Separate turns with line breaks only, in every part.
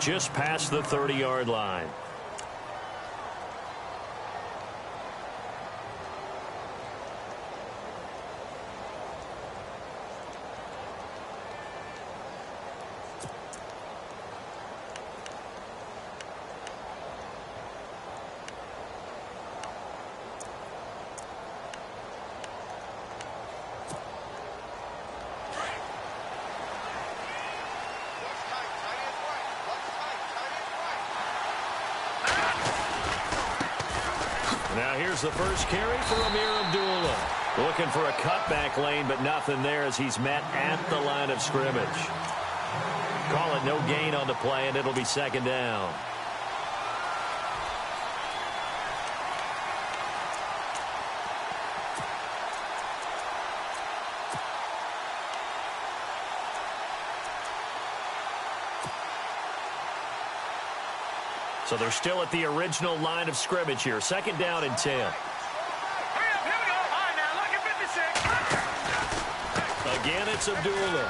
just past the 30-yard line. Now here's the first carry for Amir Abdullah. Looking for a cutback lane, but nothing there as he's met at the line of scrimmage. Call it no gain on the play, and it'll be second down. So they're still at the original line of scrimmage here. Second down and 10.
Here we go. All right, now look at 56.
Again, it's Abdullah.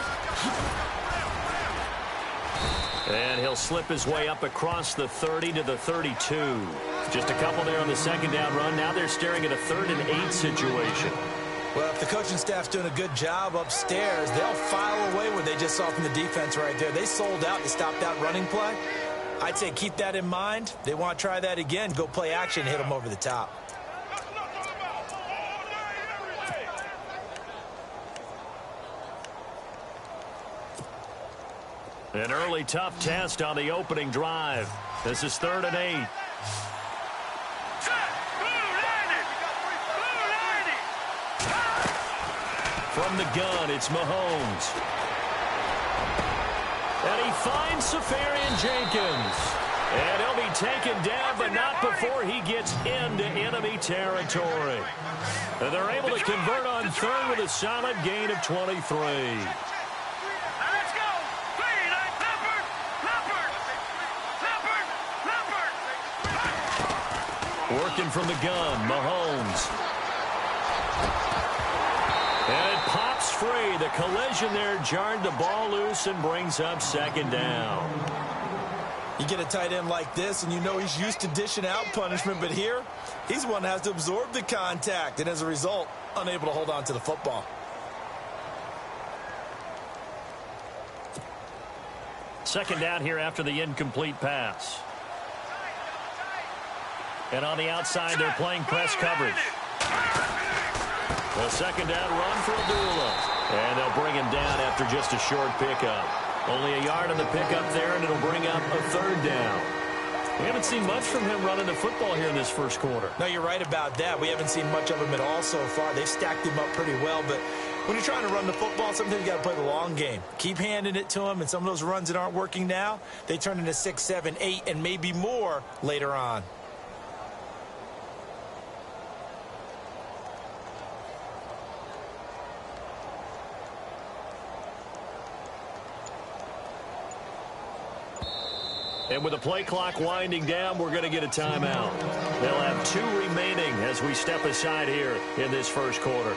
And he'll slip his way up across the 30 to the 32. Just a couple there on the second down run. Now they're staring at a 3rd and 8 situation.
Well, if the coaching staff's doing a good job upstairs, they'll file away what they just saw from the defense right there. They sold out to stop that running play. I'd say keep that in mind. They want to try that again. Go play action, hit them over the top.
An early tough test on the opening drive. This is 3rd and 8. From the gun, it's Mahomes. And he finds Safarian Jenkins. And he'll be taken down, but not before he gets into enemy territory. And they're able to convert on 3rd with a solid gain of 23. Working from the gun, Mahomes. And it pops free. The collision there jarred the ball loose and brings up second down.
You get a tight end like this, and you know he's used to dishing out punishment, but here, he's the one that has to absorb the contact, and as a result, unable to hold on to the football.
Second down here after the incomplete pass. And on the outside, they're playing press coverage. A second down run for Abdullah. And they'll bring him down after just a short pickup. Only a yard on the pickup there, and it'll bring up a 3rd down. We haven't seen much from him running the football here in this first quarter.
No, you're right about that. We haven't seen much of him at all so far. They've stacked him up pretty well, but when you're trying to run the football, sometimes you got to play the long game. Keep handing it to him, and some of those runs that aren't working now, they turn into 6, 7, 8, and maybe more later on.
And with the play clock winding down, we're going to get a timeout. They'll have 2 remaining as we step aside here in this first quarter.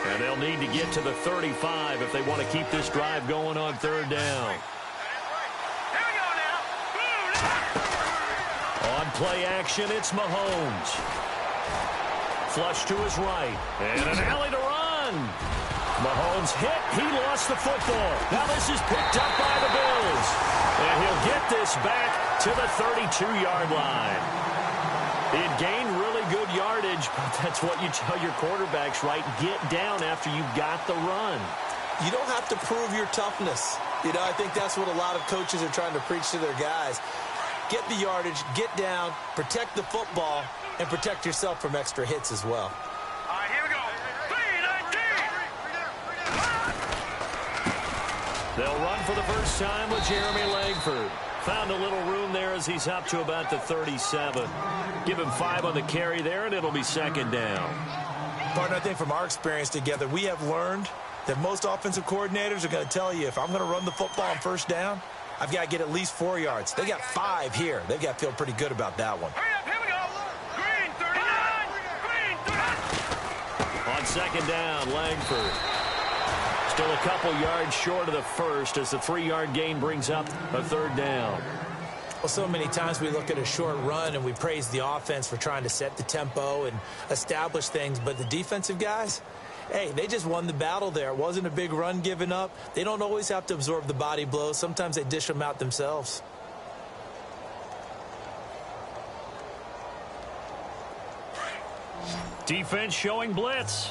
And they'll need to get to the 35 if they want to keep this drive going on 3rd down. On play action, it's Mahomes. Flush to his right. And an alley to run. Mahomes hit. He lost the football. Now this is picked up by the Bills. And he'll get this back to the 32-yard line. It gained really good yardage, but that's what you tell your quarterbacks, right? Get down after you've got the run.
You don't have to prove your toughness. You know, I think that's what a lot of coaches are trying to preach to their guys. Get the yardage, get down, protect the football, and protect yourself from extra hits as well.
All right, here we go. 3-19.
They'll run for the first time with Jeremy Langford. Found a little room there as he's up to about the 37. Give him 5 on the carry there, and it'll be second down.
Partner, I think from our experience together, we have learned that most offensive coordinators are going to tell you, if I'm going to run the football on first down, I've got to get at least 4 yards. They got 5 here. They've got to feel pretty good about that one.
Hurry up, here we go. Green 39. Green 39.
On second down, Langford Still a couple yards short of the first as the 3-yard gain brings up a third down.
Well, so many times we look at a short run and we praise the offense for trying to set the tempo and establish things, but the defensive guys, hey, they just won the battle there. It wasn't a big run given up. They don't always have to absorb the body blows. Sometimes they dish them out themselves.
Defense showing blitz.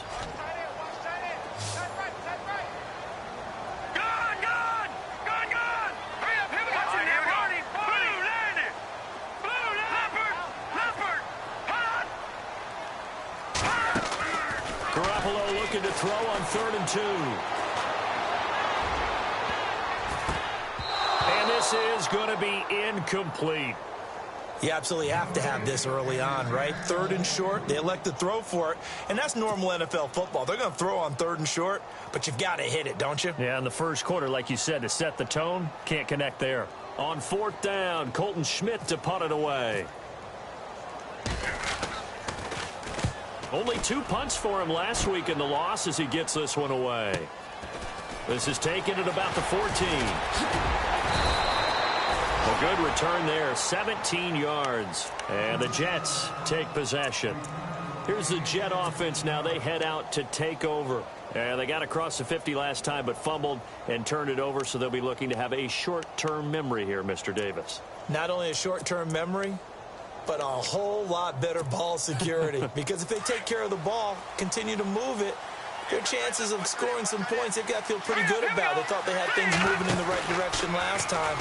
Looking to throw on 3rd and 2. And this is going to be incomplete.
You absolutely have to have this early on, right? 3rd and short, they elect to throw for it, and that's normal NFL football. They're going to throw on 3rd and short, but you've got to hit it, don't you?
Yeah, in the first quarter, like you said, to set the tone, can't connect there. On 4th down, Colton Schmidt to punt it away. Only 2 punts for him last week in the loss as he gets this one away. This is taken at about the 14. A good return there, 17 yards. And the Jets take possession. Here's the Jet offense now. They head out to take over. And they got across the 50 last time but fumbled and turned it over, so they'll be looking to have a short-term memory here, Mr. Davis.
Not only a short-term memory, but a whole lot better ball security. Because if they take care of the ball, continue to move it, their chances of scoring some points, they've got to feel pretty good about. They thought they had things moving in the right direction last time.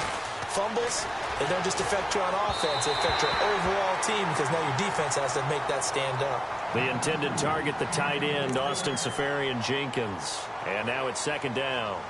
Fumbles, they don't just affect you on offense, they affect your overall team because now your defense has to make that stand up.
The intended target, the tight end, Austin Seferian-Jenkins. And now it's 2nd down.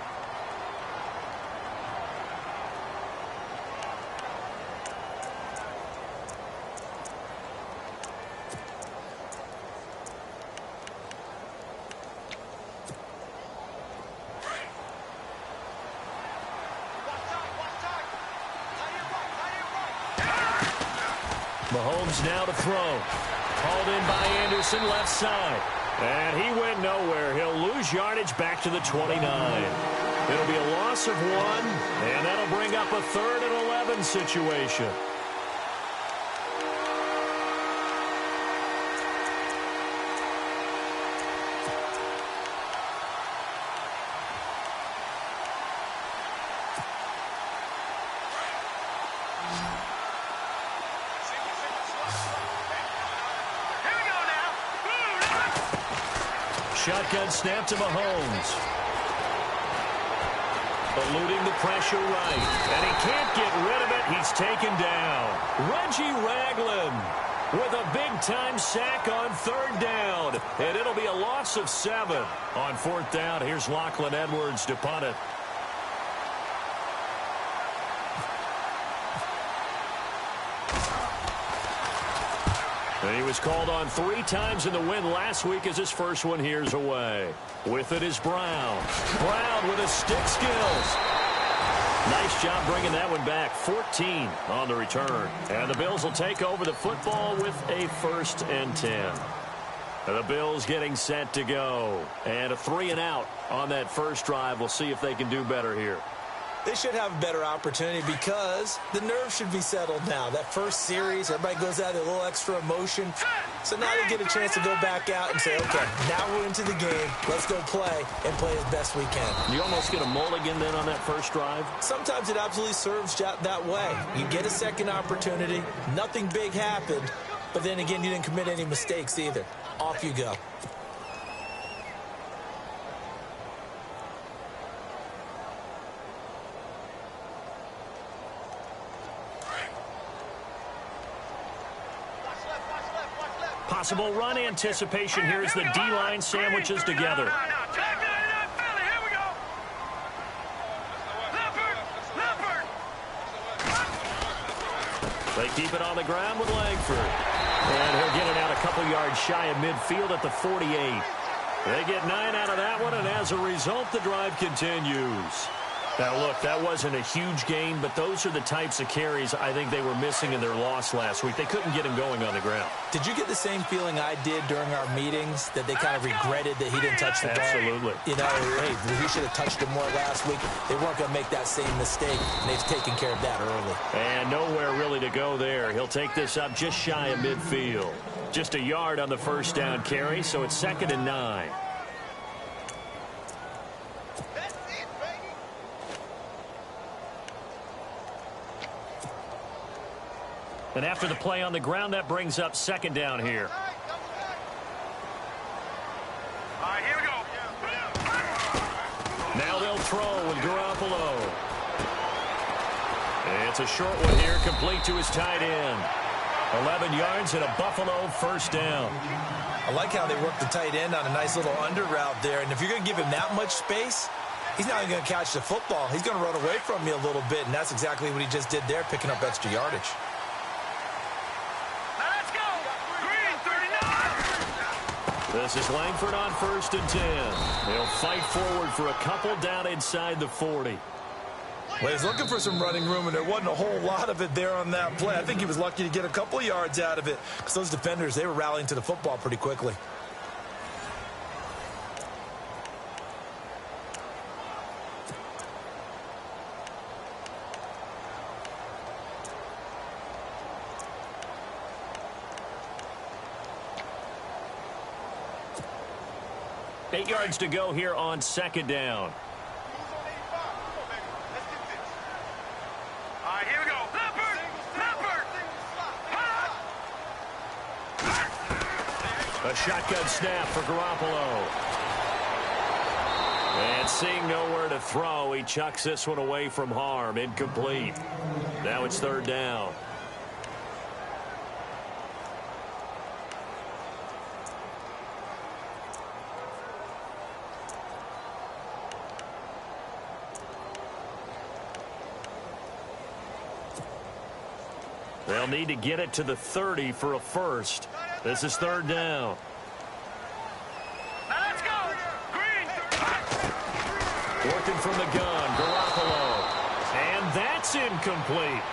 Mahomes now to throw. Hauled in by Anderson, left side. And he went nowhere. He'll lose yardage back to the 29. It'll be a loss of 1, and that'll bring up a 3rd and 11 situation. Shotgun snap to Mahomes. Eluding the pressure right. And he can't get rid of it. He's taken down. Reggie Ragland with a big-time sack on 3rd down. And it'll be a loss of 7. On 4th down, here's Lachlan Edwards to punt it. And he was called on 3 times in the win last week as his first one here's away. With it is Brown. Brown with his stick skills. Nice job bringing that one back. 14 on the return. And the Bills will take over the football with a 1st and 10. And the Bills getting set to go. And a 3 and out on that first drive. We'll see if they can do better here.
They should have a better opportunity because the nerves should be settled now. That first series, everybody goes out with a little extra emotion. So now they get a chance to go back out and say, okay, now we're into the game. Let's go play and play as best we can.
You almost get a mulligan then on that first drive?
Sometimes it absolutely serves that way. You get a second opportunity. Nothing big happened. But then again, you didn't commit any mistakes either. Off you go.
Possible run anticipation. Here's the D-line sandwiches together. They keep it on the ground with Langford. And he'll get it out a couple yards shy of midfield at the 48. They get 9 out of that one, and as a result, the drive continues. Now, look, that wasn't a huge gain, but those are the types of carries I think they were missing in their loss last week. They couldn't get him going on the ground.
Did you get the same feeling I did during our meetings, that they kind of regretted that he didn't touch the ball?
Absolutely.
You know, hey, he should have touched it more last week. They weren't going to make that same mistake, and they've taken care of that early.
And nowhere really to go there. He'll take this up just shy of midfield. Just a yard on the first down carry, so it's 2nd and 9. And after the play on the ground, that brings up 2nd down here.
All right, here we go.
Now they'll throw with Garoppolo. It's a short one here, complete to his tight end. 11 yards and a Buffalo first down.
I like how they work the tight end on a nice little under route there. And if you're going to give him that much space, he's not even going to catch the football. He's going to run away from me a little bit, and that's exactly what he just did there, picking up extra yardage.
This is Langford on 1st and 10. They'll fight forward for a couple down inside the 40.
Well, he's looking for some running room, and there wasn't a whole lot of it there on that play. I think he was lucky to get a couple yards out of it because those defenders, they were rallying to the football pretty quickly.
Eight yards to go here on 2nd down.
All right, here we go. Leopard! Leopard!
A shotgun snap for Garoppolo. And seeing nowhere to throw, he chucks this one away from harm. Incomplete. Now it's 3rd down. They'll need to get it to the 30 for a first. This is 3rd down.
Now let's go! Green!
Working from the gun, Garoppolo. And that's incomplete.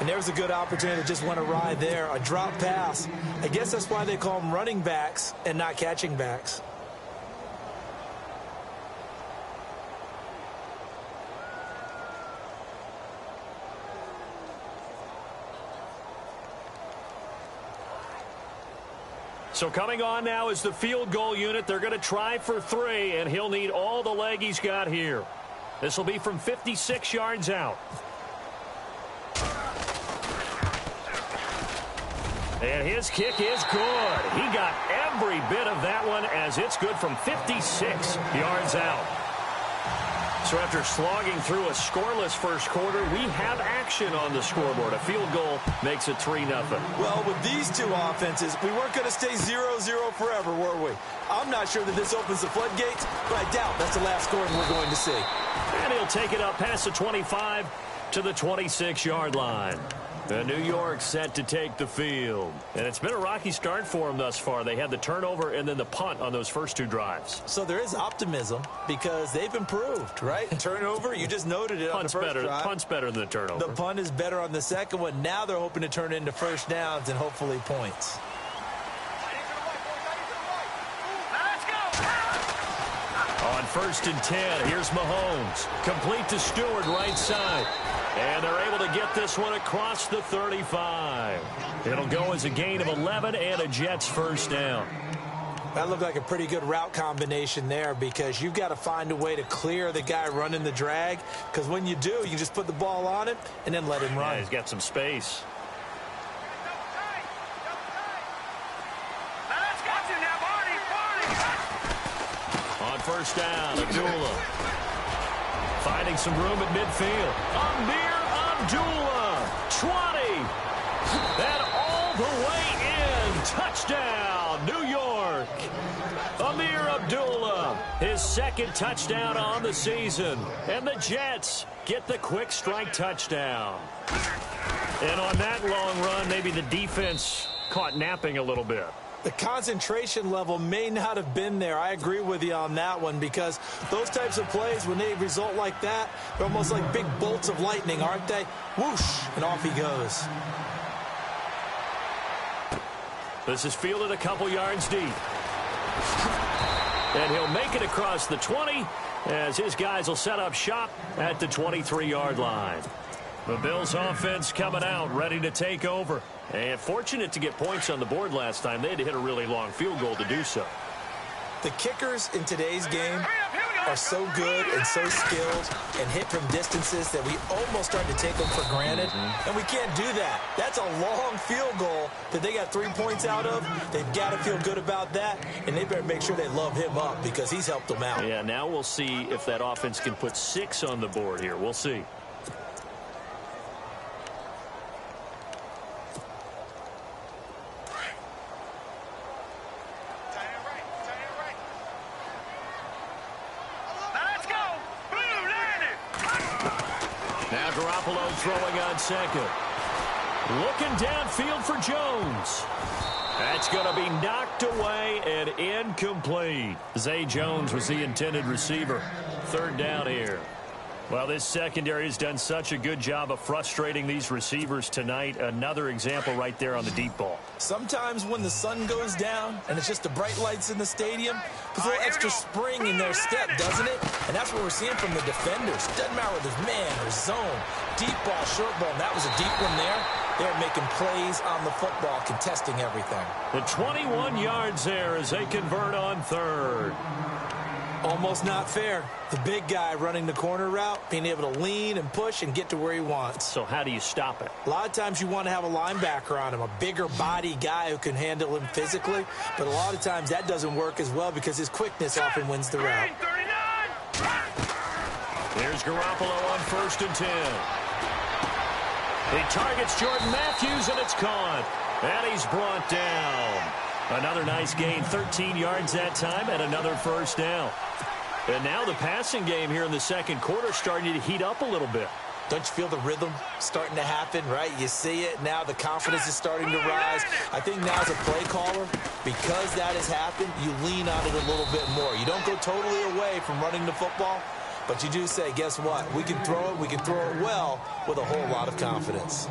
And there's a good opportunity to just went awry there, a drop pass. I guess that's why they call them running backs and not catching backs.
So coming on now is the field goal unit. They're going to try for 3, and he'll need all the leg he's got here. This will be from 56 yards out. And his kick is good. He got every bit of that one as it's good from 56 yards out. So after slogging through a scoreless first quarter, we have action on the scoreboard. A field goal makes it 3-0.
Well, with these two offenses, we weren't going to stay 0-0 forever, were we? I'm not sure that this opens the floodgates, but I doubt that's the last scoring we're going to see.
And he'll take it up past the 25 to the 26-yard line. And New York set to take the field. And it's been a rocky start for them thus far. They had the turnover and then the punt on those first 2 drives.
So there is optimism because they've improved, right? Turnover, you just noted it on the first drive.
Punt's better than the turnover.
The punt is better on the second one. Now they're hoping to turn it into first downs and hopefully points.
On 1st and 10, here's Mahomes. Complete to Stewart, right side. And they're able to get this one across the 35. It'll go as a gain of 11 and a Jets first down.
That looked like a pretty good route combination there because you've got to find a way to clear the guy running the drag, because when you do, you can just put the ball on him and then let him run.
Yeah, he's got some space. On 1st down, Abdullah. Finding some room at midfield. Amir Abdullah, 20. And all the way in. Touchdown, New York. Amir Abdullah, his 2nd touchdown on the season. And the Jets get the quick strike touchdown. And on that long run, maybe the defense caught napping a little bit.
The concentration level may not have been there. I agree with you on that one, because those types of plays, when they result like that, they're almost like big bolts of lightning, aren't they? Whoosh, and off he goes.
This is fielded a couple yards deep. And he'll make it across the 20 as his guys will set up shop at the 23-yard line. The Bills offense coming out, ready to take over. And fortunate to get points on the board last time. They had to hit a really long field goal to do so.
The kickers in today's game are so good and so skilled and hit from distances that we almost start to take them for granted. And we can't do that. That's a long field goal that they got 3 points out of. They've got to feel good about that, and they better make sure they love him up because he's helped them out.
Yeah, now we'll see if that offense can put 6 on the board here. We'll see. Now Garoppolo throwing on second. Looking downfield for Jones. That's going to be knocked away and incomplete. Zay Jones was the intended receiver. Third down here. Well, this secondary has done such a good job of frustrating these receivers tonight. Another example right there on the deep ball.
Sometimes when the sun goes down and it's just the bright lights in the stadium, there's a little extra spring in their step, doesn't it? And that's what we're seeing from the defenders. Doesn't matter whether it's man or zone, deep ball, short ball. And that was a deep one there. They're making plays on the football, contesting everything.
The 21 yards there as they convert on third.
Almost not fair. The big guy running the corner route, being able to lean and push and get to where he wants.
So how do you stop it?
A lot of times you want to have a linebacker on him, a bigger body guy who can handle him physically. But a lot of times that doesn't work as well because his quickness often wins the route.
Here's Garoppolo on 1st and 10. He targets Jordan Matthews, and it's caught. And he's brought down. Another nice gain, 13 yards that time, and another first down. And now the passing game here in the second quarter starting to heat up a little bit.
Don't you feel the rhythm starting to happen, right? You see it. Now the confidence is starting to rise. I think now as a play caller, because that has happened, you lean on it a little bit more. You don't go totally away from running the football, but you do say, guess what? We can throw it well with a whole lot of confidence.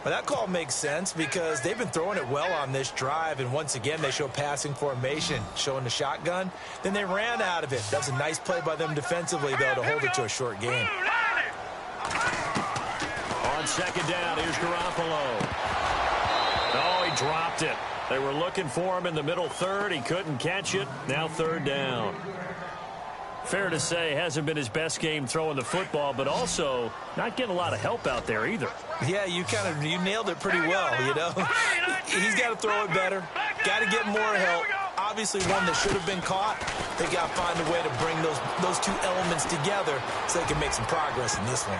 But that call makes sense because they've been throwing it well on this drive, and once again they show passing formation, showing the shotgun. Then they ran out of it. That's a nice play by them defensively, though, to hold it to a short game.
On second down, here's Garoppolo. Oh, he dropped it. They were looking for him in the middle third. He couldn't catch it. Now third down. Fair to say, hasn't been his best game throwing the football, but also not getting a lot of help out there either.
Yeah, you nailed it pretty well, you know. He's got to throw it better. Got to get more help. Obviously one that should have been caught. They got to find a way to bring those two elements together so they can make some progress in this one.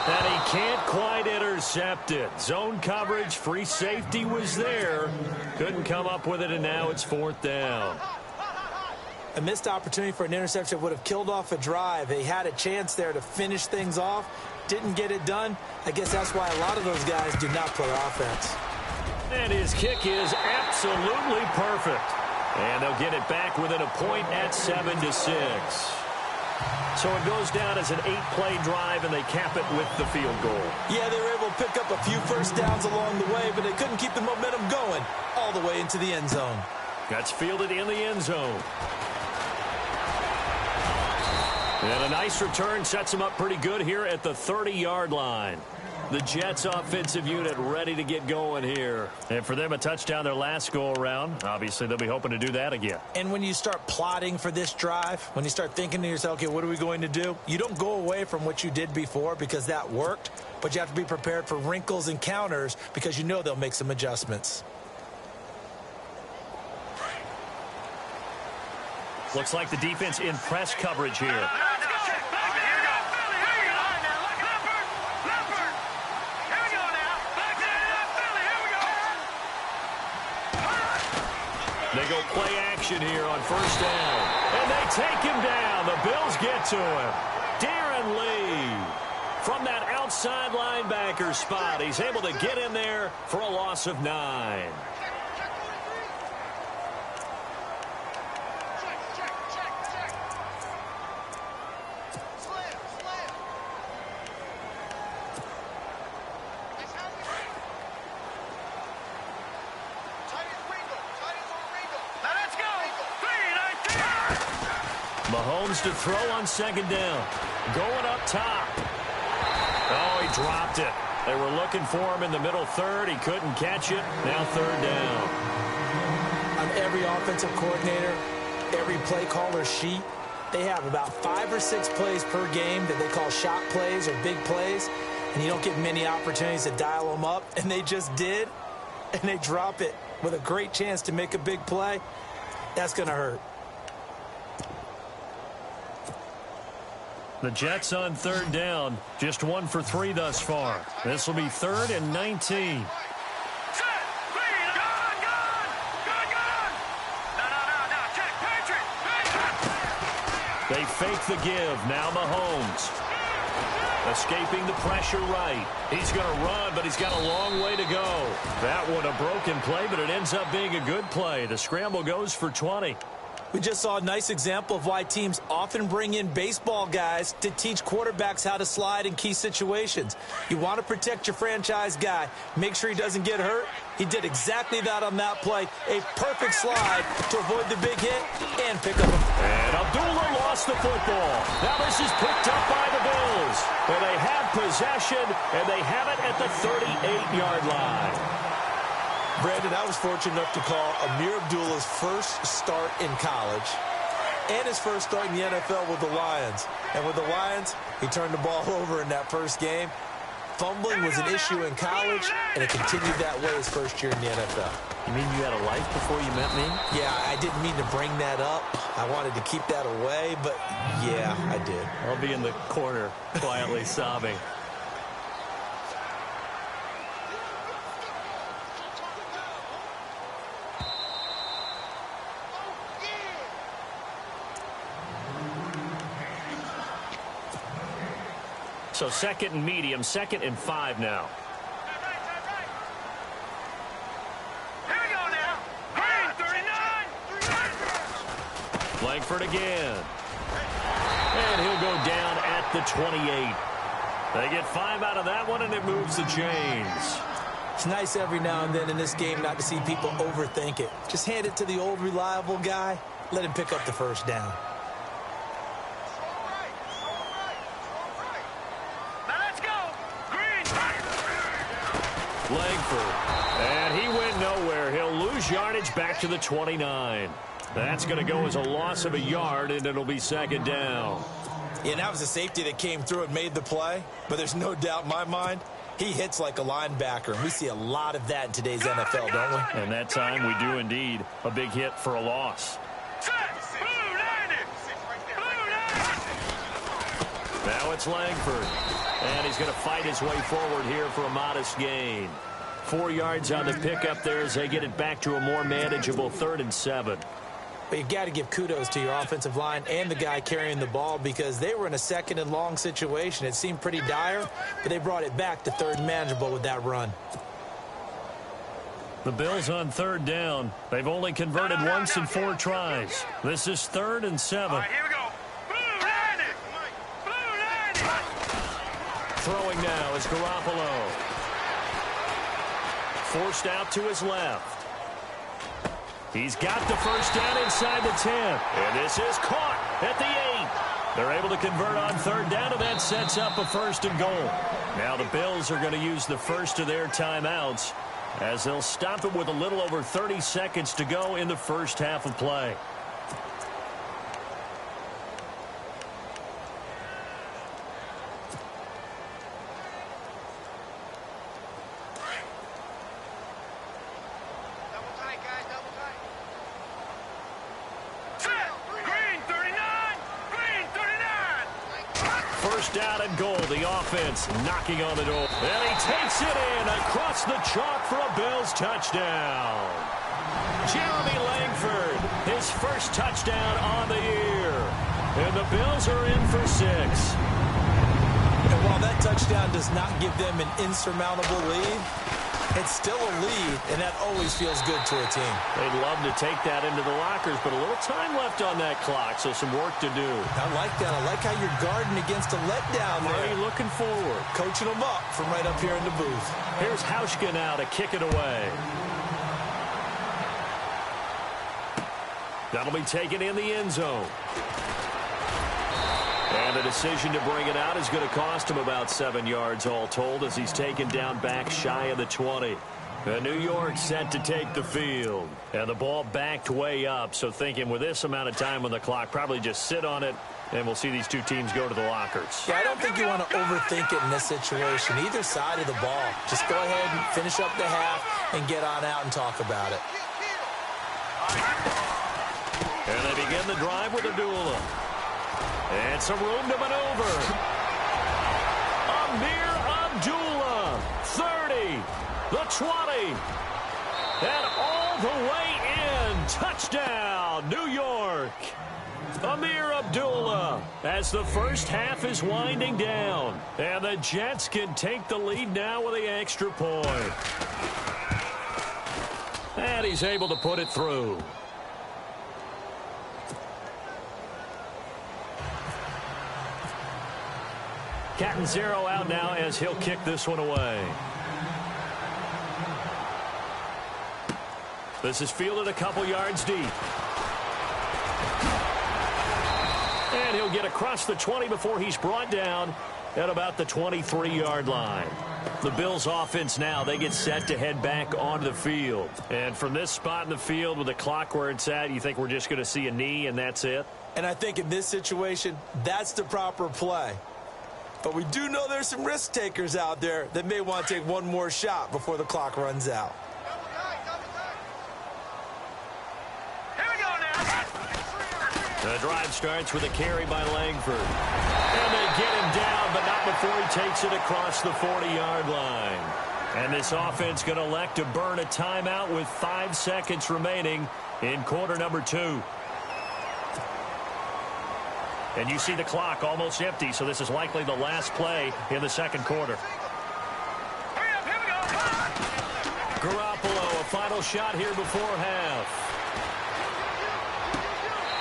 And he can't quite intercept it. Zone coverage, free safety was there. Couldn't come up with it, and now it's 4th down.
A missed opportunity for an interception would have killed off a drive. They had a chance there to finish things off. Didn't get it done. I guess that's why a lot of those guys do not play offense. And
his kick is absolutely perfect. And they'll get it back within a point at 7-6. So it goes down as an 8-play drive, and they cap it with the field goal.
Yeah, they were able to pick up a few first downs along the way, but they couldn't keep the momentum going all the way into the end zone.
That's fielded in the end zone. And a nice return sets them up pretty good here at the 30-yard line. The Jets offensive unit ready to get going here. And for them, a touchdown their last go-around. Obviously, they'll be hoping to do that again. And when you start plotting for this drive, when you start thinking to yourself, okay, what are we going to do? You don't go away from what you did before because that worked, but you have to be prepared for wrinkles and counters because you know they'll make some adjustments. Looks like the defense in press coverage here. They go play action here on first down. And they take him down. The Bills get to him. Darren Lee from that outside linebacker spot. He's able to get in there for a loss of 9. Mahomes to throw on second down. Going up top. Oh, he dropped it. They were looking for him in the middle third. He couldn't catch it. Now third down.
On every offensive coordinator, every play caller sheet, they have about 5 or 6 plays per game that they call shot plays or big plays, and you don't get many opportunities to dial them up, and they just did, and they drop it with a great chance to make a big play. That's going to hurt.
The Jets on third down, just 1 for 3 thus far. This will be 3rd and 19. They fake the give. Now Mahomes. Escaping the pressure right. He's going to run, but he's got a long way to go. That one a broken play, but it ends up being a good play. The scramble goes for 20.
We just saw a nice example of why teams often bring in baseball guys to teach quarterbacks how to slide in key situations. You want to protect your franchise guy. Make sure he doesn't get hurt. He did exactly that on that play. A perfect slide to avoid the big hit and pick up.
And Abdullah lost the football. Now this is picked up by the Bills. Where they have possession, and they have it at the 38-yard line.
Brandon, I was fortunate enough to call Amir Abdullah's first start in college and his first start in the NFL with the Lions. And with the Lions, he turned the ball over in that first game. Fumbling was an issue in college, and it continued that way his first year in the NFL.
You mean you had a life before you met me?
Yeah, I didn't mean to bring that up. I wanted to keep that away, but yeah, I did.
I'll be in the corner quietly sobbing. So 2nd and medium, 2nd and 5 now.
Here we go now. Green, 39.
Langford again. And he'll go down at the 28. They get 5 out of that one, and it moves the chains.
It's nice every now and then in this game not to see people overthink it. Just hand it to the old reliable guy. Let him pick up the first down.
Langford. And he went nowhere. He'll lose yardage back to the 29. That's going to go as a loss of a yard, and it'll be 2nd down.
Yeah, that was a safety that came through and made the play. But there's no doubt in my mind, he hits like a linebacker. And we see a lot of that in today's NFL, don't we?
And that time we do indeed. A big hit for a loss. Now it's Langford. And he's going to fight his way forward here for a modest gain. 4 yards on the pickup there as they get it back to a more manageable 3rd and 7.
But you've got to give kudos to your offensive line and the guy carrying the ball because they were in a 2nd and long situation. It seemed pretty dire, but they brought it back to 3rd and manageable with that run.
The Bills on 3rd down. They've only converted once in 4 tries. This is 3rd and 7.
All right, here we go.
Throwing now is Garoppolo. Forced out to his left. He's got the first down inside the 10. And this is caught at the 8. They're able to convert on 3rd down, and that sets up a 1st and goal. Now the Bills are going to use the first of their timeouts as they'll stop it with a little over 30 seconds to go in the first half of play. Down and goal, the offense knocking on the door. And he takes it in across the chalk for a Bills touchdown. Jeremy Langford, his first touchdown on the year. And the Bills are in for 6.
And while that touchdown does not give them an insurmountable lead, it's still a lead, and that always feels good to a team.
They'd love to take that into the lockers, but a little time left on that clock, so some work to do.
I like that. I like how you're guarding against a letdown there.
Already looking forward.
Coaching them up from right up here in the booth.
Here's Hauschka now to kick it away. That'll be taken in the end zone. And the decision to bring it out is going to cost him about 7 yards all told as he's taken down back shy of the 20. And New York set to take the field. And the ball backed way up, so thinking with this amount of time on the clock, probably just sit on it, and we'll see these two teams go to the lockers.
Yeah, I don't think you want to overthink it in this situation. Either side of the ball. Just go ahead and finish up the half and get on out and talk about it.
And they begin the drive with Abdullah. And some room to maneuver. Amir Abdullah, 30, the 20, and all the way in. Touchdown, New York. Amir Abdullah as the first half is winding down. And the Jets can take the lead now with the extra point. And he's able to put it through. Catanzaro out now as he'll kick this one away. This is fielded a couple yards deep. And he'll get across the 20 before he's brought down at about the 23-yard line. The Bills offense now, they get set to head back onto the field. And from this spot in the field with the clock where it's at, you think we're just going to see a knee and that's it?
And I think in this situation, that's the proper play. But we do know there's some risk takers out there that may want to take one more shot before the clock runs out.
Here we go now.
The drive starts with a carry by Langford. And they get him down, but not before he takes it across the 40-yard line. And this offense going to elect to burn a timeout with 5 seconds remaining in quarter number 2. And you see the clock almost empty, so this is likely the last play in the second quarter.
Hurry up, here we go.
Garoppolo, a final shot here before half.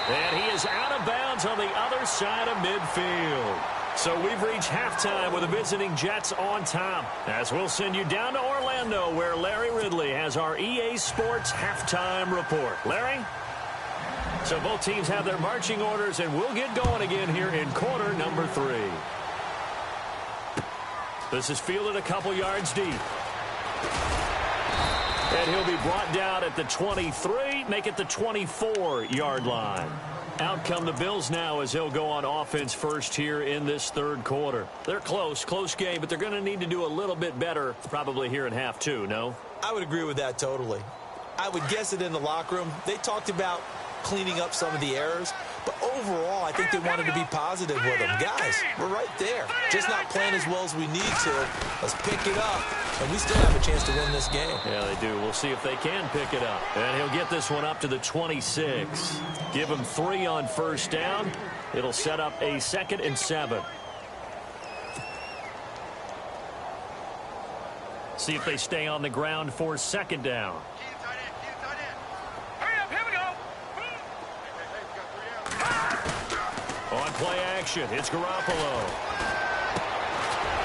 And he is out of bounds on the other side of midfield. So we've reached halftime with the visiting Jets on top. As we'll send you down to Orlando, where Larry Ridley has our EA Sports halftime report. Larry? So both teams have their marching orders, and we'll get going again here in quarter number 3. This is fielded a couple yards deep. And he'll be brought down at the 23, make it the 24-yard line. Out come the Bills now as they'll go on offense first here in this third quarter. They're close game, but they're going to need to do a little bit better probably here in half 2, no?
I would agree with that totally. I would guess it in the locker room. They talked about cleaning up some of the errors, but overall I think they wanted to be positive with them. Guys, we're right there, just not playing as well as we need to. Let's pick it up, and we still have a chance to win this game.
Yeah, they do. We'll see if they can pick it up. And he'll get this one up to the 26. Give him 3 on first down. It'll set up a 2nd and 7. See if they stay on the ground for 2nd down. On play action, it's Garoppolo.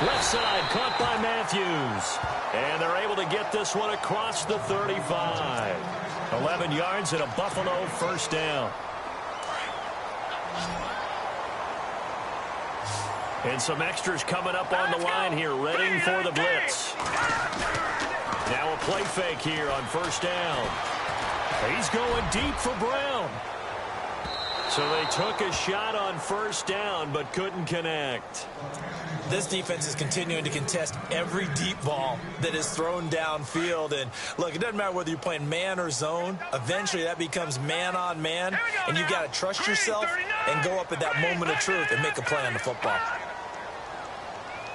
Left side, caught by Matthews. And they're able to get this one across the 35. 11 yards and a Buffalo first down. And some extras coming up on the line here, readying for the blitz. Now a play fake here on first down. He's going deep for Brown. So they took a shot on first down, but couldn't connect.
This defense is continuing to contest every deep ball that is thrown downfield. And, look, it doesn't matter whether you're playing man or zone. Eventually, that becomes man on man. And you've got to trust yourself and go up at that moment of truth and make a play on the football.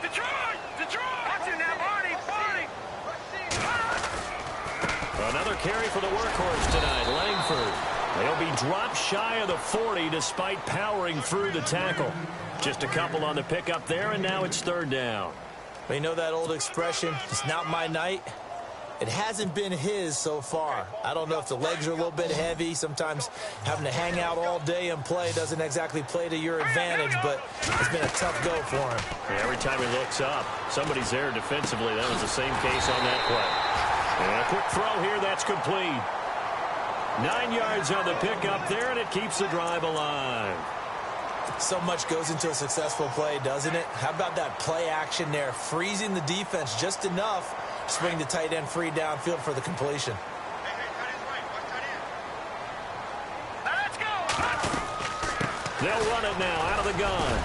Detroit! Watch it now, Barney!
Another carry for the workhorse tonight, Langford. They'll be dropped shy of the 40 despite powering through the tackle. Just a couple on the pickup there, and now it's 3rd down.
You know that old expression, it's not my night? It hasn't been his so far. I don't know if the legs are a little bit heavy. Sometimes having to hang out all day and play doesn't exactly play to your advantage, but it's been a tough go for him.
Yeah, every time he looks up, somebody's there defensively. That was the same case on that play. And a quick throw here, that's complete. 9 yards on the pickup there, and it keeps the drive alive.
So much goes into a successful play, doesn't it? How about that play action there, freezing the defense just enough to swing the tight end free downfield for the completion.
They'll run it now out of the gun.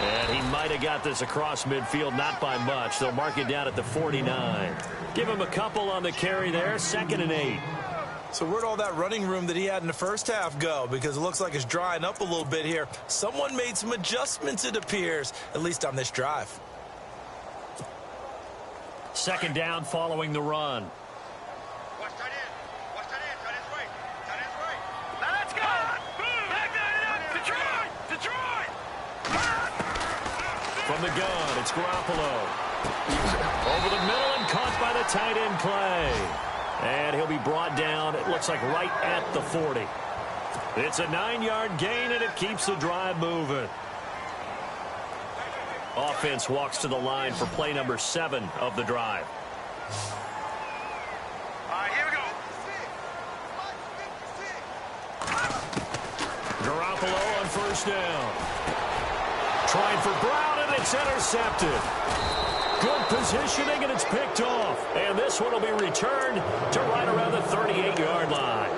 And he might have got this across midfield, not by much. They'll mark it down at the 49. Give him a couple on the carry there, 2nd and 8.
So where'd all that running room that he had in the first half go? Because it looks like it's drying up a little bit here. Someone made some adjustments, it appears, at least on this drive.
2nd down following the run. From the gun, it's Garoppolo. Over the middle and caught by the tight end Clay. And he'll be brought down, it looks like right at the 40. It's a 9-yard gain, and it keeps the drive moving. Offense walks to the line for play number 7 of the drive.
All right, here we go.
Garoppolo on 1st down. Trying for Brown, and it's intercepted. Good positioning, and it's picked off. And this one will be returned to right around the 38-yard line.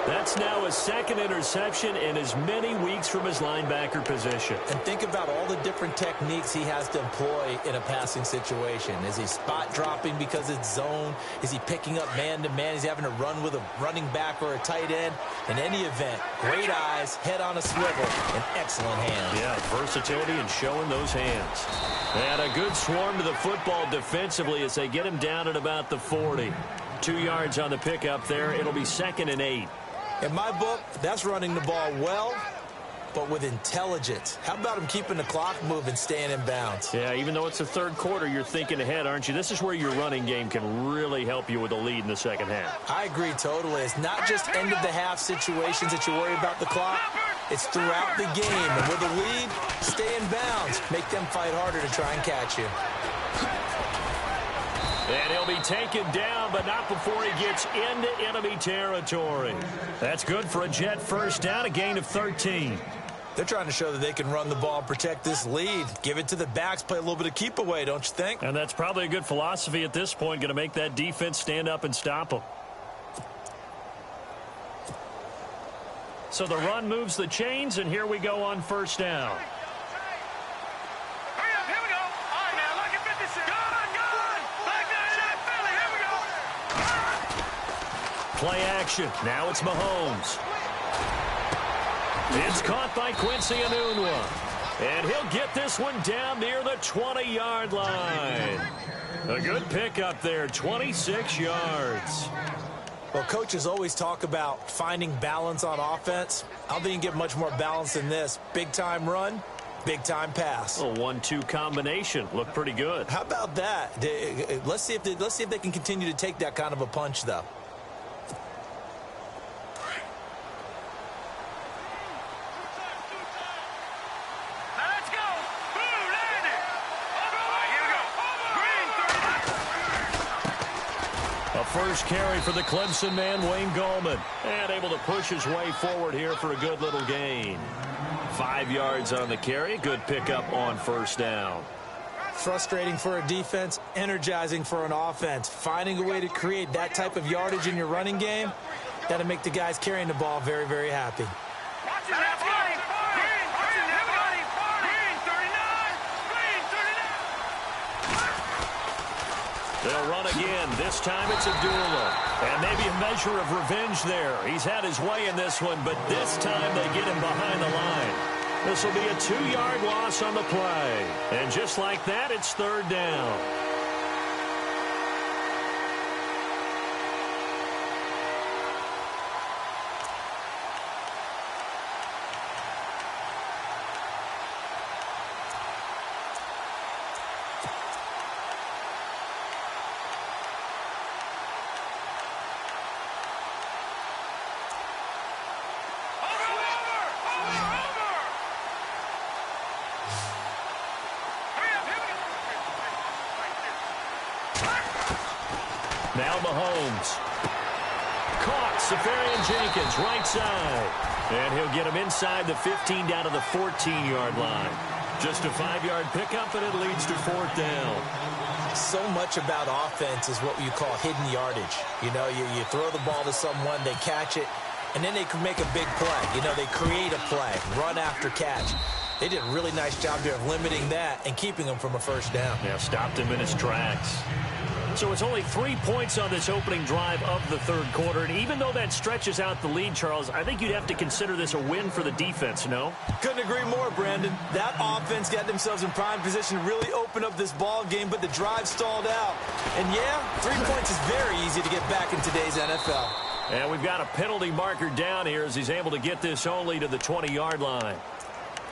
That's now his 2nd interception in as many weeks from his linebacker position.
And think about all the different techniques he has to employ in a passing situation. Is he spot dropping because it's zone? Is he picking up man-to-man? Is he having to run with a running back or a tight end? In any event, great eyes, head on a swivel, and excellent hands.
Yeah, versatility and showing those hands. And a good swarm to the football defensively as they get him down at about the 40. 2 yards on the pickup there. It'll be 2nd and 8.
In my book, that's running the ball well, but with intelligence. How about him keeping the clock moving, staying in bounds?
Yeah, even though it's the 3rd quarter, you're thinking ahead, aren't you? This is where your running game can really help you with a lead in the 2nd half.
I agree totally. It's not just end-of-the-half situations that you worry about the clock. It's throughout the game. And with a lead, stay in bounds. Make them fight harder to try and catch you.
And he'll be taken down, but not before he gets into enemy territory. That's good for a Jet 1st down, a gain of 13.
They're trying to show that they can run the ball and protect this lead. Give it to the backs, play a little bit of keep away, don't you think?
And that's probably a good philosophy at this point, going to make that defense stand up and stop them. So the run moves the chains, and here we go on 1st down. Play action. Now it's Mahomes. It's caught by Quincy Enunwa. And he'll get this one down near the 20-yard line. A good pickup there, 26 yards.
Well, coaches always talk about finding balance on offense. I don't think you can get much more balance than this. Big-time run, big-time pass.
A 1-2 combination. Looked pretty good.
How about that? Let's see if they can continue to take that kind of a punch, though.
First carry for the Clemson man, Wayne Gallman. And able to push his way forward here for a good little gain. 5 yards on the carry. Good pickup on 1st down.
Frustrating for a defense, energizing for an offense. Finding a way to create that type of yardage in your running game, that'll make the guys carrying the ball very, very happy.
They'll run again. This time it's Abdullah. And maybe a measure of revenge there. He's had his way in this one, but this time they get him behind the line. This will be a 2-yard loss on the play. And just like that, it's 3rd down. Now Mahomes. caught. Safarian Jenkins, right side. And he'll get him inside the 15 down to the 14-yard line. Just a 5-yard pickup, and it leads to 4th down.
So much about offense is what you call hidden yardage. You know, you throw the ball to someone, they catch it, and then they can make a big play. You know, they create a play, run after catch. They did a really nice job there of limiting that and keeping him from a first down.
Yeah, stopped him in his tracks. So it's only 3 points on this opening drive of the third quarter. And even though that stretches out the lead, Charles, I think you'd have to consider this a win for the defense, no?
Couldn't agree more, Brandon. That offense got themselves in prime position to really open up this ball game, but the drive stalled out. And, yeah, 3 points is very easy to get back in today's NFL.
And we've got a penalty marker down here as he's able to get this only to the 20-yard line.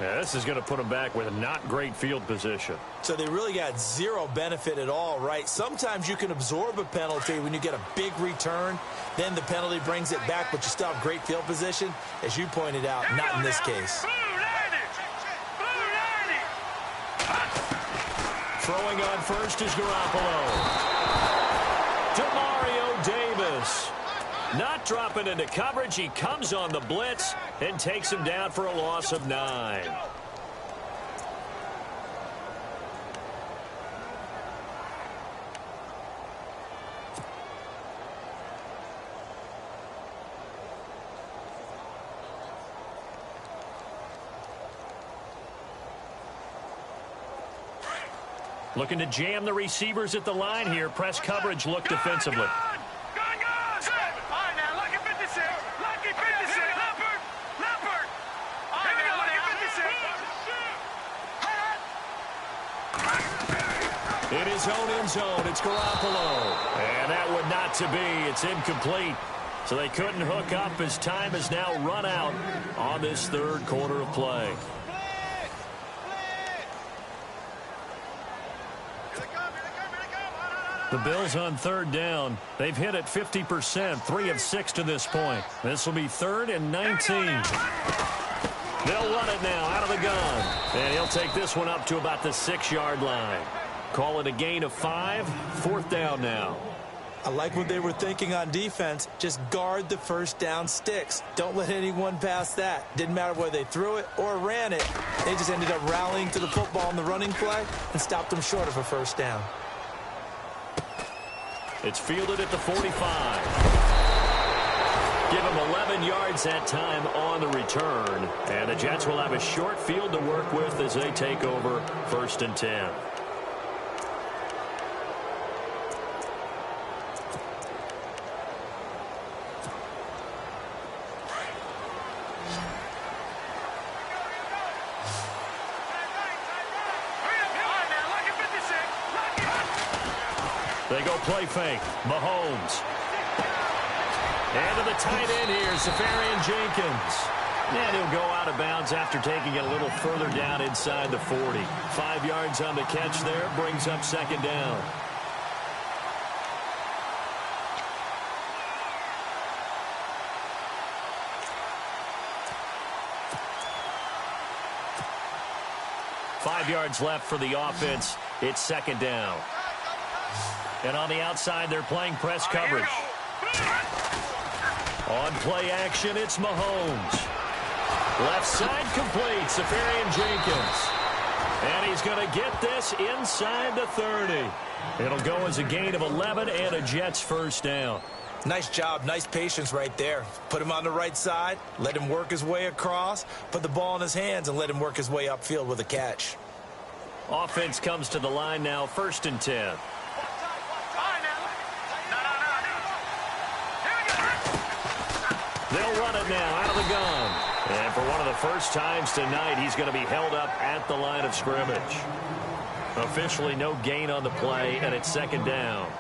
Yeah, this is going to put him back with a not great field position.
So they really got zero benefit at all, right? Sometimes you can absorb a penalty when you get a big return. Then the penalty brings it back, but you still have great field position. As you pointed out, not in this case.
Throwing on first is Garoppolo. Demario Davis. Not dropping into coverage. He comes on the blitz and takes him down for a loss of 9. Looking to jam the receivers at the line here. Press coverage look defensively. It is zone in zone. It's Garoppolo. And that would not to be. It's incomplete. So they couldn't hook up as time has now run out on this third quarter of play. The Bills on third down. They've hit it 50%, 3 of 6 to this point. This will be 3rd and 19. They'll run it now out of the gun. And he'll take this one up to about the 6-yard line. Call it a gain of 5, 4th down now.
I like what they were thinking on defense. Just guard the first down sticks. Don't let anyone pass that. Didn't matter whether they threw it or ran it. They just ended up rallying to the football in the running play and stopped them short of a first down.
It's fielded at the 45. Give him 11 yards that time on the return. And the Jets will have a short field to work with as they take over 1st and 10. They go play fake. Mahomes. And to the tight end here, Safarian Jenkins. And he'll go out of bounds after taking it a little further down inside the 40. 5 yards on the catch there, brings up 2nd down. Five yards left for the offense. It's 2nd down. And on the outside, they're playing press coverage. On play action, it's Mahomes. Left side complete, Safarian Jenkins. And he's going to get this inside the 30. It'll go as a gain of 11 and a Jets first down.
Nice job, nice patience right there. Put him on the right side, let him work his way across, put the ball in his hands, and let him work his way upfield with a catch.
Offense comes to the line now, 1st and 10. They'll run it now out of the gun. And for one of the first times tonight, he's going to be held up at the line of scrimmage. Officially no gain on the play, and it's 2nd down.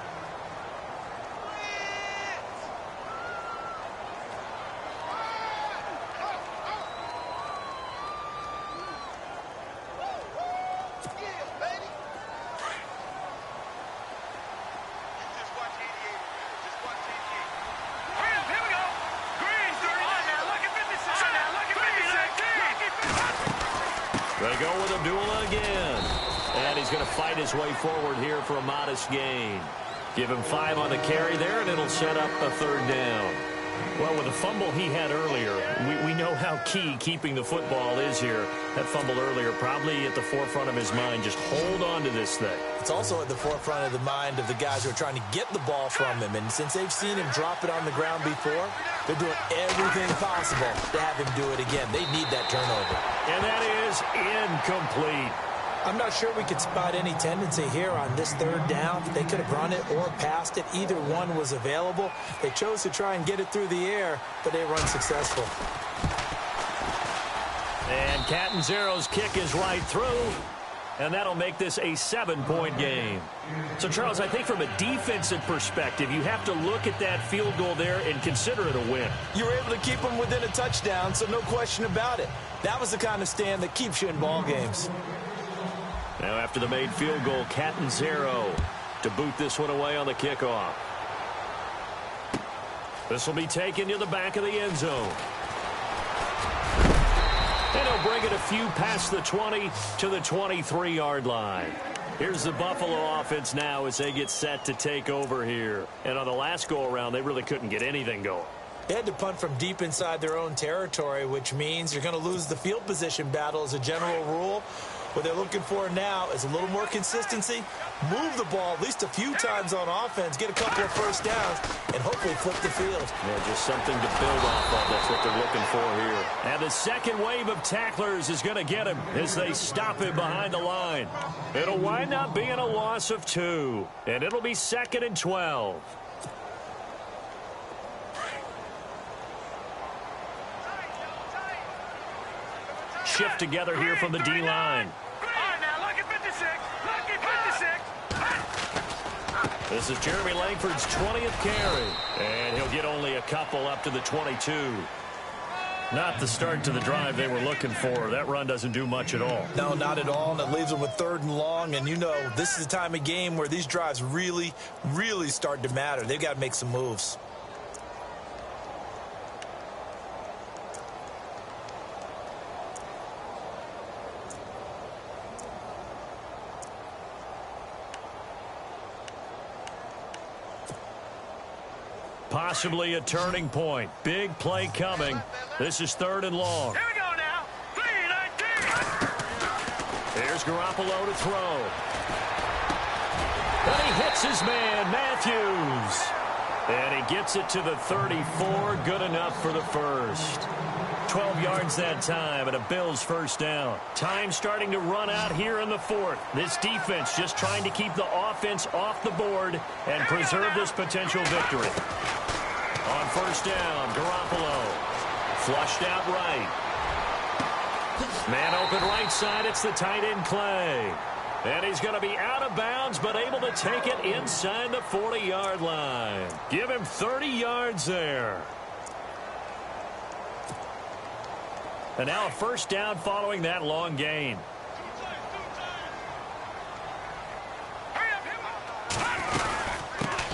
They go with Abdullah again. And he's going to fight his way forward here for a modest gain. Give him 5 on the carry there, and it'll set up a 3rd down. Well, with the fumble he had earlier, we know how key keeping the football is here. That fumble earlier probably at the forefront of his mind. Just hold on to this thing.
It's also at the forefront of the mind of the guys who are trying to get the ball from him. And since they've seen him drop it on the ground before, they're doing everything possible to have him do it again. They need that turnover.
And that is incomplete.
I'm not sure we could spot any tendency here on this third down. They could have run it or passed it. Either one was available. They chose to try and get it through the air, but they were unsuccessful.
And Catanzaro's kick is right through, and that'll make this a 7-point game. So, Charles, I think from a defensive perspective, you have to look at that field goal there and consider it a win.
You were able to keep them within a touchdown, so no question about it. That was the kind of stand that keeps you in ball games.
Now after the made field goal, Catanzaro to boot this one away on the kickoff. This will be taken to the back of the end zone. And he'll bring it a few past the 20 to the 23-yard line. Here's the Buffalo offense now as they get set to take over here. And on the last go-around, they really couldn't get anything going.
They had to punt from deep inside their own territory, which means you're going to lose the field position battle as a general rule. What they're looking for now is a little more consistency, move the ball at least a few times on offense, get a couple of first downs, and hopefully flip the field.
Yeah, just something to build off of. That's what they're looking for here. And the second wave of tacklers is going to get him as they stop him behind the line. It'll wind up being a loss of 2, and it'll be 2nd and 12. Shift together here from the D-line. This is Jeremy Langford's 20th carry, and he'll get only a couple up to the 22. Not the start to the drive they were looking for. That run doesn't do much at all.
No, not at all, and it leaves them with 3rd and long, and you know this is the time of game where these drives really start to matter. They've got to make some moves.
Possibly a turning point. Big play coming. This is 3rd and long.
Here we go now. 3-19.
Here's Garoppolo to throw. And he hits his man, Matthews. And he gets it to the 34. Good enough for the first. 12 yards that time, and a Bills first down. Time starting to run out here in the 4th. This defense just trying to keep the offense off the board and preserve this potential victory. On first down, Garoppolo. Flushed out right. Man open right side, it's the tight end Clay. And he's going to be out of bounds, but able to take it inside the 40-yard line. Give him 30 yards there. And now a first down following that long gain.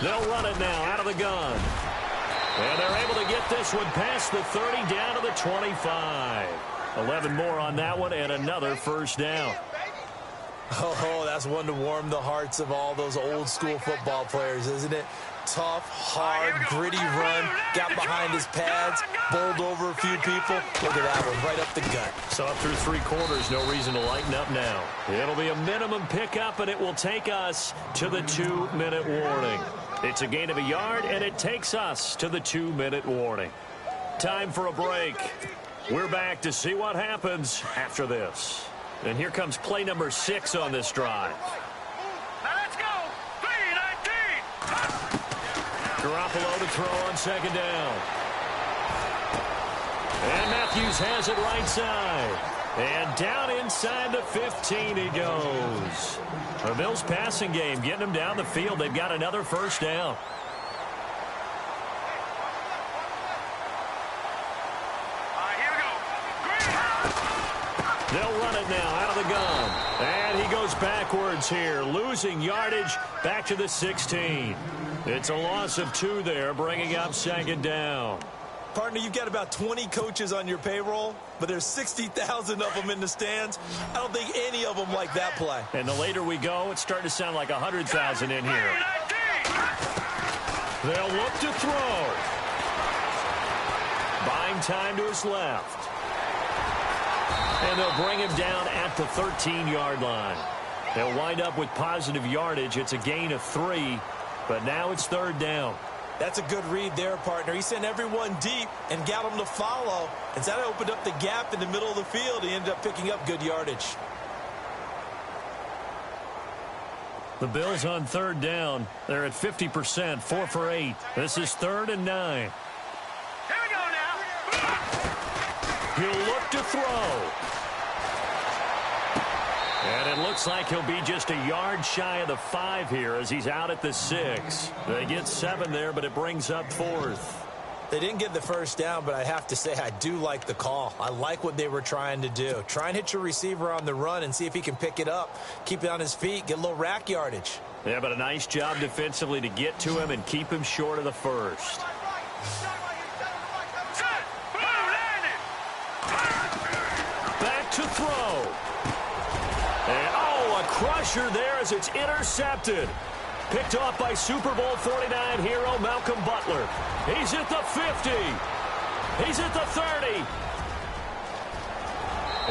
They'll run it now out of the gun. And they're able to get this one past the 30 down to the 25. 11 more on that one and another first down.
Oh, that's one to warm the hearts of all those old school football players, isn't it? Tough, hard, gritty run, got behind his pads, bowled over a few people. Look at that one, right up the gut.
So up through 3 quarters, no reason to lighten up now. It'll be a minimum pickup, and it will take us to the 2-minute warning. It's a gain of a yard, and it takes us to the 2-minute warning. Time for a break. We're back to see what happens after this. And here comes play number 6 on this drive.
Now let's go. 3-19.
Garoppolo to throw on second down. And Matthews has it right side. And down inside the 15 he goes. The Bills passing game getting them down the field. They've got another first down.
Here we go.
They'll run it now out of the gun. And he goes backwards here, losing yardage back to the 16. It's a loss of 2 there, bringing up second down.
Partner, you've got about 20 coaches on your payroll, but there's 60,000 of them in the stands. I don't think any of them like that play.
And the later we go, it's starting to sound like 100,000 in here. They'll look to throw. Playing time to his left. And they'll bring him down at the 13-yard line. They'll wind up with positive yardage. It's a gain of 3, but now it's 3rd down.
That's a good read there, partner. He sent everyone deep and got them to follow. And that opened up the gap in the middle of the field. He ended up picking up good yardage.
The Bills on 3rd down. They're at 50%, 4 for 8. This is 3rd and 9.
Here we go now.
He'll look to throw. And it looks like he'll be just a yard shy of the 5 here as he's out at the 6. They get 7 there, but it brings up 4th.
They didn't get the first down, but I have to say I do like the call. I like what they were trying to do. Try and hit your receiver on the run and see if he can pick it up. Keep it on his feet, get a little rack yardage.
Yeah, but a nice job defensively to get to him and keep him short of the first. Back to throw. And, a crusher there as it's intercepted. Picked off by Super Bowl 49 hero Malcolm Butler. He's at the 50. He's at the 30.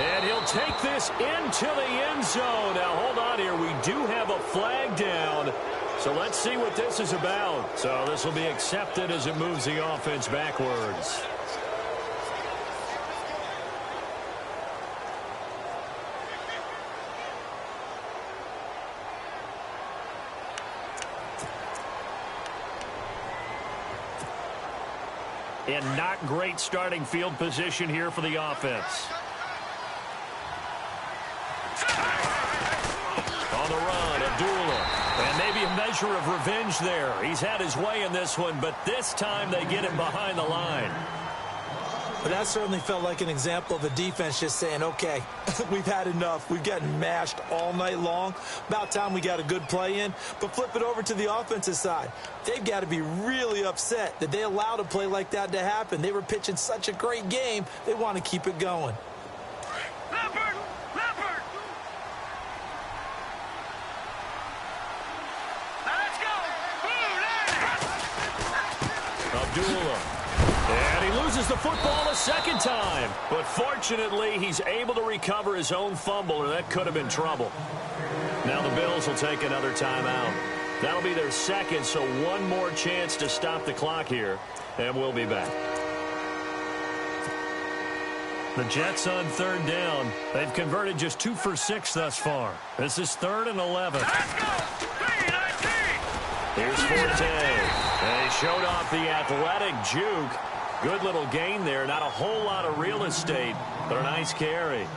And he'll take this into the end zone. Now, hold on here. We do have a flag down. So let's see what this is about. So this will be accepted as it moves the offense backwards. And not great starting field position here for the offense. On the run, Abdullah. And maybe a measure of revenge there. He's had his way in this one, but this time they get him behind the line.
But that certainly felt like an example of the defense just saying, okay, we've had enough. We've gotten mashed all night long. About time we got a good play in. But flip it over to the offensive side. They've got to be really upset that they allowed a play like that to happen. They were pitching such a great game. They want to keep it going.
Leopard! Leopard! Now let's go!
Abdullah. And he loses the football a second time. But fortunately, he's able to recover his own fumble, or that could have been trouble. Now the Bills will take another timeout. That'll be their second, so one more chance to stop the clock here. And we'll be back. The Jets on 3rd down. They've converted just 2 for 6 thus far. This is 3rd and 11.
Let's go! 3-19!
Here's Forte. And he showed off the athletic juke. Good little gain there. Not a whole lot of real estate, but a nice carry.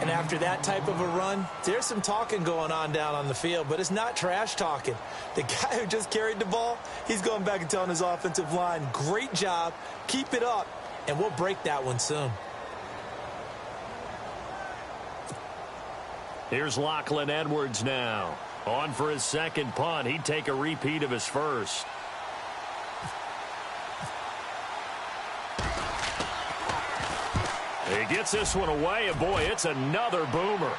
And after that type of a run, there's some talking going on down on the field, but it's not trash talking. The guy who just carried the ball, he's going back and telling his offensive line, great job, keep it up, and we'll break that one soon.
Here's Lachlan Edwards now. On for his second punt. He'd take a repeat of his first. He gets this one away, and boy, it's another boomer.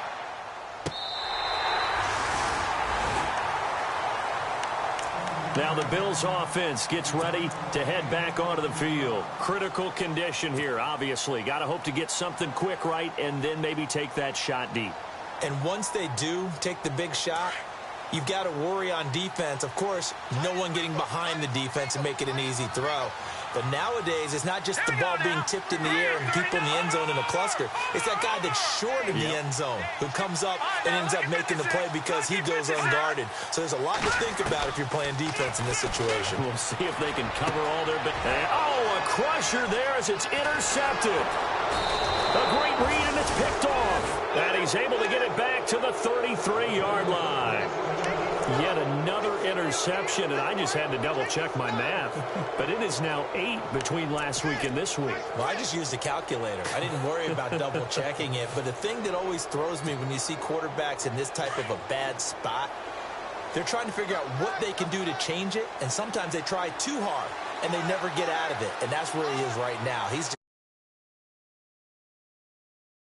Now the Bills offense gets ready to head back onto the field. Critical condition here, obviously. Got to hope to get something quick right and then maybe take that shot deep.
And once they do take the big shot, you've got to worry on defense. Of course, no one getting behind the defense and make it an easy throw. But nowadays, it's not just the ball being tipped in the air and people in the end zone in a cluster. It's that guy that's short in the end zone who comes up and ends up making the play because he goes unguarded. So there's a lot to think about if you're playing defense in this situation.
We'll see if they can cover all their... a crusher there as it's intercepted. A great read, and it's picked off. And he's able to get it back to the 33-yard line. Yet another interception, and I just had to double-check my math. But it is now 8 between last week and this week.
Well, I just used a calculator. I didn't worry about double-checking it. But the thing that always throws me when you see quarterbacks in this type of a bad spot, they're trying to figure out what they can do to change it, and sometimes they try too hard, and they never get out of it. And that's where he is right now. He's